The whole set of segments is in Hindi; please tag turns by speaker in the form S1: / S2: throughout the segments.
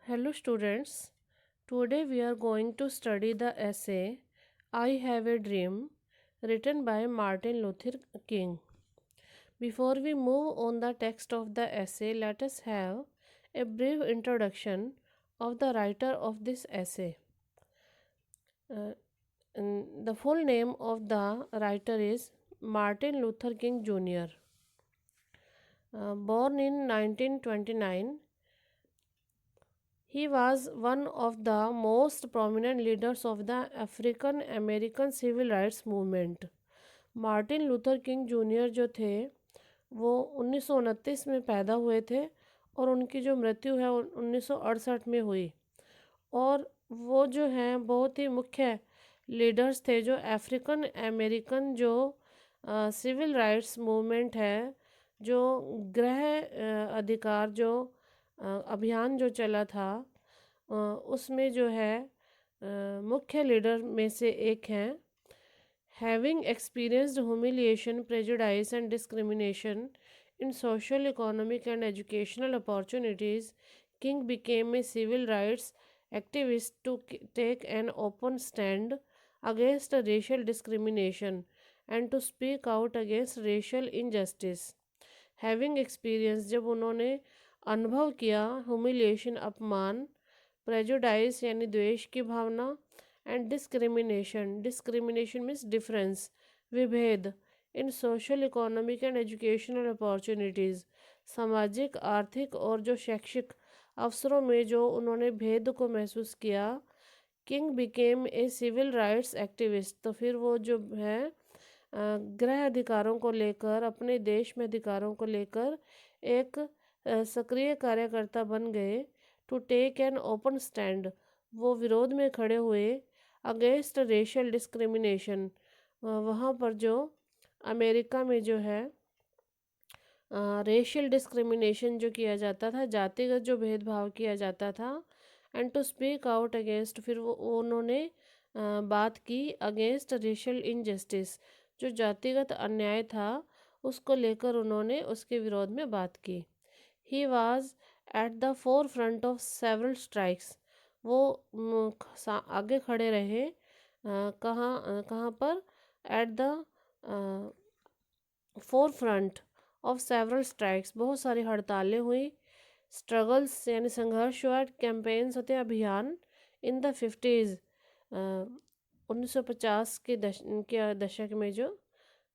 S1: Hello students, today we are going to study the essay I Have a Dream written by Martin Luther King. Before we move on the text of the essay, let us have a brief introduction of the writer of this essay. Uh, and the full name of the writer is Martin Luther King Jr. Born in 1929, he was one of the most prominent leaders of the African American civil rights movement. Martin Luther king junior जो थे वो 1929 में पैदा हुए थे और उनकी जो मृत्यु है 1968 में हुई। और वो जो हैं बहुत ही मुख्य लीडर्स थे जो अफ्रीकन अमेरिकन जो सिविल राइट्स मूवमेंट है, जो गृह अधिकार जो अभियान जो चला था उसमें जो है मुख्य लीडर में से एक हैं। Having experienced humiliation, prejudice, and discrimination in social, economic, and educational opportunities, King became a civil rights activist to take an open stand against racial discrimination and to speak out against racial injustice. Having experienced, जब उन्होंने अनुभव किया humiliation अपमान, prejudice यानी द्वेष की भावना, एंड डिस्क्रिमिनेशन मीन्स डिफरेंस विभेद in social economic and educational opportunities सामाजिक आर्थिक और जो शैक्षिक अवसरों में जो उन्होंने भेद को महसूस किया। King became a civil rights activist, तो फिर वो जो है गृह अधिकारों को लेकर अपने देश में अधिकारों को लेकर एक सक्रिय कार्यकर्ता बन गए। To take an open stand, वो विरोध में खड़े हुए अगेंस्ट रेशियल डिस्क्रिमिनेशन, वहाँ पर जो अमेरिका में जो है रेशियल डिस्क्रिमिनेशन जो किया जाता था, जातिगत जो भेदभाव किया जाता था। And to speak out against, फिर वो उन्होंने बात की अगेंस्ट रेशियल इनजस्टिस, जो जातिगत अन्याय था उसको लेकर उन्होंने उसके विरोध में बात की। He was at the four front of several strikes, वो आगे खड़े रहे कहाँ पर, at the four front of several strikes, बहुत सारी हड़तालें हुई। स्ट्रगल्स यानी संघर्ष हुआ, कैंपेन्स होते हैं अभियान। इन द 50s 1950 के दशक में जो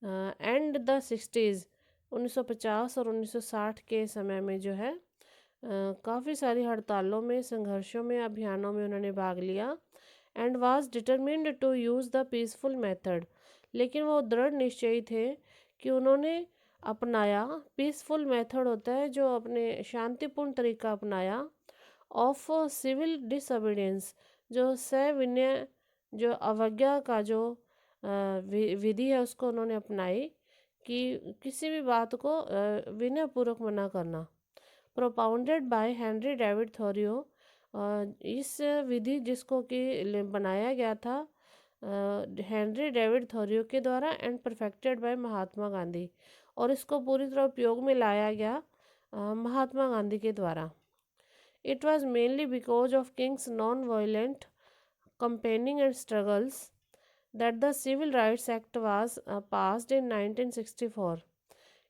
S1: एंड द 60s 1950 और 1960 के समय में जो है काफ़ी सारी हड़तालों में, संघर्षों में, अभियानों में उन्होंने भाग लिया। And was determined to use the peaceful method, लेकिन वो दृढ़ निश्चयी थे कि उन्होंने अपनाया पीसफुल मेथड होता है जो अपने शांतिपूर्ण तरीका अपनाया, ऑफ सिविल डिसोबीडियंस, जो सविनय जो अवज्ञा का जो विधि है उसको उन्होंने अपनाई कि किसी भी बात को विनयपूर्वक मना करना। प्रोपाउंडेड बाय हेनरी डेविड थोरियो, इस विधि जिसको कि बनाया गया था हेनरी डेविड थोरियो के द्वारा and perfected bye Mahatma Gandhi, और इसको पूरी तरह उपयोग में लाया गया महात्मा गांधी के द्वारा। It was mainly because of Kings non violent campaigning and struggles that the Civil Rights Act was passed in 1964.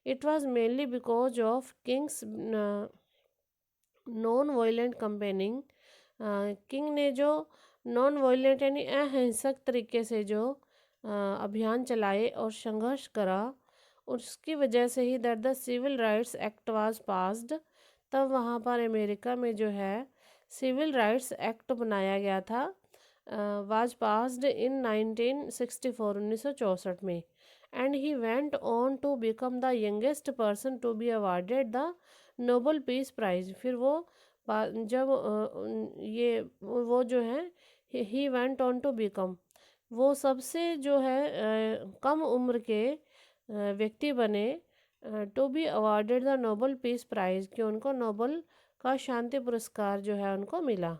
S1: It was mainly because of King's non violent campaigning, king ने जो नॉन वायलेंट यानी अहिंसक तरीके से जो अभियान चलाए और संघर्ष करा, उसकी वजह से ही that the Civil Rights Act was passed, तब वहाँ पर अमेरिका में जो है सिविल राइट्स एक्ट बनाया गया था, वाज पास्ड इन 1964 1964 में। And he went on to become the youngest person to be awarded the Nobel Peace Prize. फिर वो जब ये वो जो है he went on to become, वो सबसे जो है कम उम्र के व्यक्ति बने to be awarded the Nobel Peace Prize, कि उनको नोबल का शांति पुरस्कार जो है उनको मिला।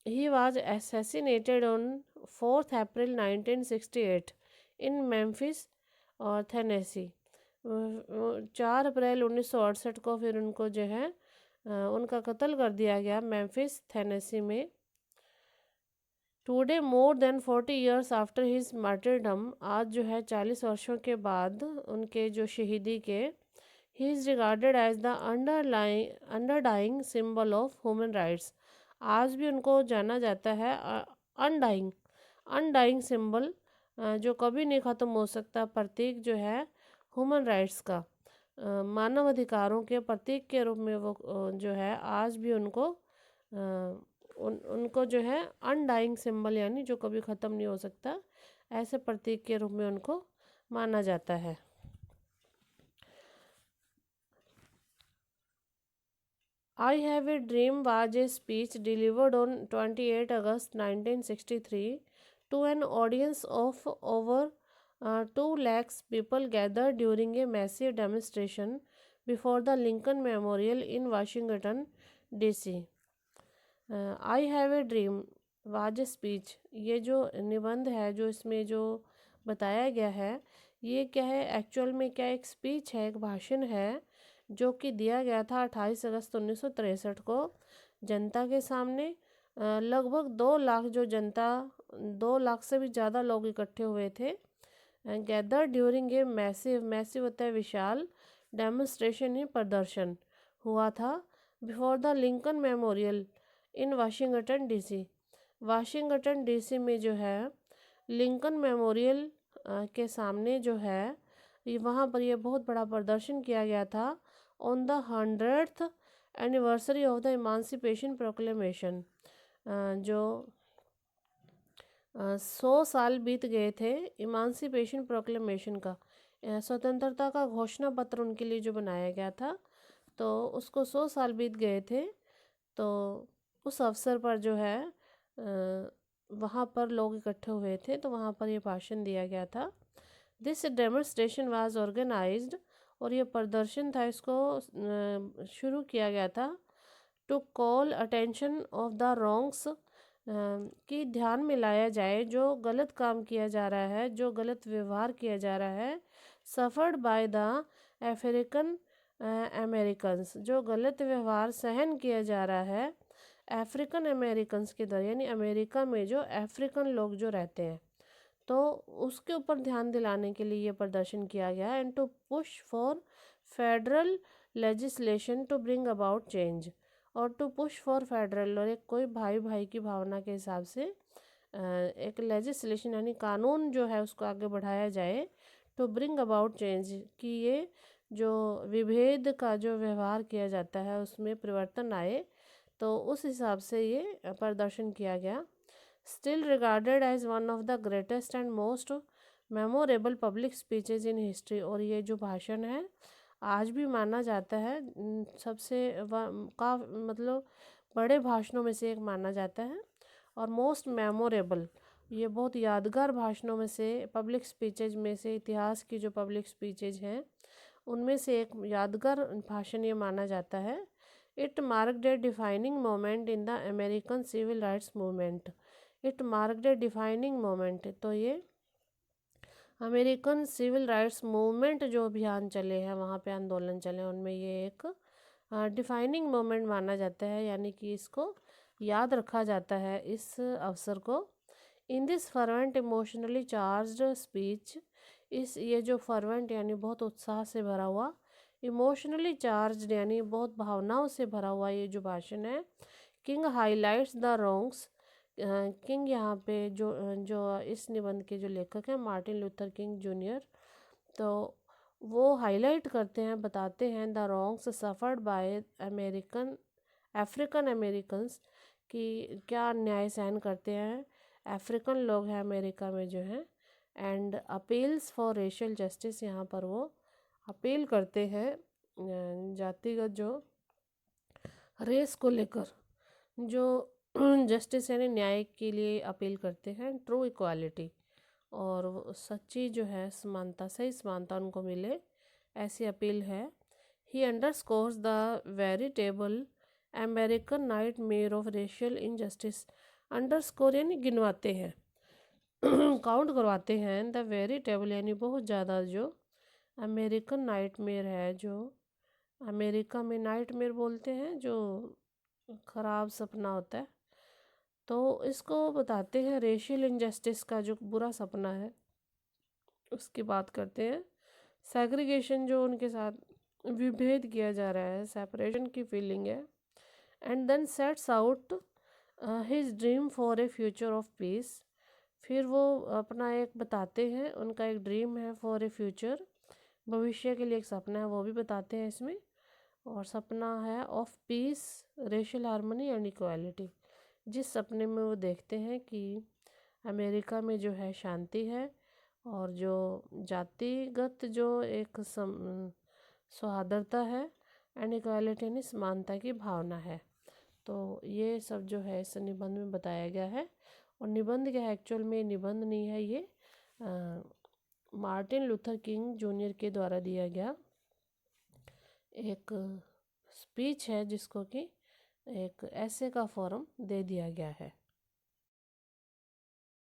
S1: He was assassinated on 4 April 1968 in Memphis और थेनेसी। 4 अप्रैल 1968 को फिर उनको जो है उनका कत्ल कर दिया गया मेम्फिस टेनेसी में। Today more than 40 years after his martyrdom, आज जो है 40 वर्षों के बाद उनके जो शहीदी के, he is regarded as the undying symbol of human rights. आज भी उनको जाना जाता है अनडाइंग अनडाइंग सिंबल, जो कभी नहीं ख़त्म हो सकता, प्रतीक जो है ह्यूमन राइट्स का, मानव अधिकारों के प्रतीक के रूप में वो जो है आज भी उनको उनको जो है अनडाइंग सिंबल, यानी जो कभी ख़त्म नहीं हो सकता, ऐसे प्रतीक के रूप में उनको माना जाता है। I Have a Dream was a speech delivered on 28 August 1963 to an audience of over 2 lakhs people gathered during a massive demonstration before the Lincoln Memorial in Washington, D.C. I Have a Dream was a speech, ये जो निबंध है, जो इसमें जो बताया गया है, ये क्या है एक्चुअल में, क्या एक स्पीच है, एक भाषण है जो कि दिया गया था 28 अगस्त 1963 को जनता के सामने। लगभग 2 लाख जो जनता, 2 लाख से भी ज़्यादा लोग इकट्ठे हुए थे। Gather during a massive, massive होता है विशाल, डेमोन्स्ट्रेशन ही प्रदर्शन हुआ था before the Lincoln memorial in Washington DC. Washington DC में जो है लिंकन मेमोरियल के सामने जो है, ये वहाँ पर ये बहुत बड़ा प्रदर्शन किया गया था on the 100th anniversary of the इमांसिपेशन proclamation. जो 100 साल बीत गए थे इमांसिपेशन प्रोक्लेमेशन का, स्वतंत्रता का घोषणा पत्र उनके लिए जो बनाया गया था, तो उसको 100 साल बीत गए थे। तो उस अवसर पर जो है वहाँ पर लोग इकट्ठे हुए थे, तो वहाँ पर ये भाषण दिया गया था। दिस डेमोन्स्ट्रेशन वाज ऑर्गेनाइज्ड, और ये प्रदर्शन था, इसको शुरू किया गया था to call attention of the wrongs, कि ध्यान में लाया जाए जो गलत काम किया जा रहा है, जो गलत व्यवहार किया जा रहा है, suffered by the African Americans, जो गलत व्यवहार सहन किया जा रहा है अफ्रीकन अमेरिकन्स के द्वारा, यानी अमेरिका में जो अफ्रीकन लोग जो रहते हैं, तो उसके ऊपर ध्यान दिलाने के लिए ये प्रदर्शन किया गया। And to push for federal legislation to bring about change, और टू पुश फॉर फेडरल, और एक कोई भाई भाई की भावना के हिसाब से एक लेजिस्लेशन यानी कानून जो है उसको आगे बढ़ाया जाए, टू ब्रिंग अबाउट चेंज, कि ये जो विभेद का जो व्यवहार किया जाता है उसमें परिवर्तन आए, तो उस हिसाब से ये प्रदर्शन किया गया। Still regarded as one of the greatest and most memorable public speeches in history, और ये जो भाषण है आज भी माना जाता है सबसे का मतलब बड़े भाषणों में से एक माना जाता है, और मोस्ट मेमोरेबल, ये बहुत यादगार भाषणों में से, पब्लिक स्पीचेज में से, इतिहास की जो पब्लिक स्पीचेज हैं उनमें से एक यादगार भाषण ये माना जाता है। It marked a defining moment in the American civil rights movement. It marked a defining moment, तो ये अमेरिकन सिविल राइट्स मूवमेंट जो अभियान चले हैं, वहाँ पे आंदोलन चले, उनमें ये एक डिफाइनिंग मोमेंट माना जाता है, यानी कि इसको याद रखा जाता है इस अवसर को। In this fervent emotionally charged speech, इस ये जो फर्वेंट यानी बहुत उत्साह से भरा हुआ, इमोशनली चार्ज्ड यानी बहुत भावनाओं से भरा हुआ ये जो भाषण है, king highlights the wrongs, king यहाँ पे जो जो इस निबंध के जो लेखक हैं मार्टिन लूथर किंग जूनियर, तो वो हाईलाइट करते हैं, बताते हैं the wrongs suffered by African Americans, कि क्या अन्याय सहन करते हैं अफ्रीकन लोग हैं अमेरिका में जो हैं, and appeals for racial justice, यहाँ पर वो अपील करते हैं जातिगत जो रेस को लेकर जो जस्टिस यानी न्याय के लिए अपील करते हैं, ट्रू इक्वालिटी, और सच्ची जो है समानता, सही समानता उनको मिले, ऐसी अपील है। He underscores the veritable American nightmare of racial injustice, underscore यानी गिनवाते हैं काउंट करवाते हैं, द वेरिटेबल यानी बहुत ज़्यादा, जो अमेरिकन नाइट मेयर है, जो अमेरिका में नाइटमेयर बोलते हैं, जो ख़राब सपना होता है। तो इसको बताते हैं रेशियल इनजस्टिस का जो बुरा सपना है, उसकी बात करते हैं। सेग्रीगेशन जो उनके साथ विभेद किया जा रहा है, सेपरेशन की फीलिंग है। And then sets out his dream for a future of peace. फिर वो अपना एक बताते हैं, उनका एक ड्रीम है फॉर ए फ्यूचर, भविष्य के लिए एक सपना है, वो भी बताते हैं इसमें। और सपना है of peace, racial harmony and equality. जिस सपने में वो देखते हैं कि अमेरिका में जो है शांति है, और जो जातिगत जो एक सौहार्दता है, एंड इक्वालिटी यानी समानता की भावना है। तो ये सब जो है इस निबंध में बताया गया है। और निबंध क्या है, एक्चुअल में निबंध नहीं है ये, मार्टिन लूथर किंग जूनियर के द्वारा दिया गया एक स्पीच है, जिसको कि एक ऐसे का फॉर्म दे दिया गया है।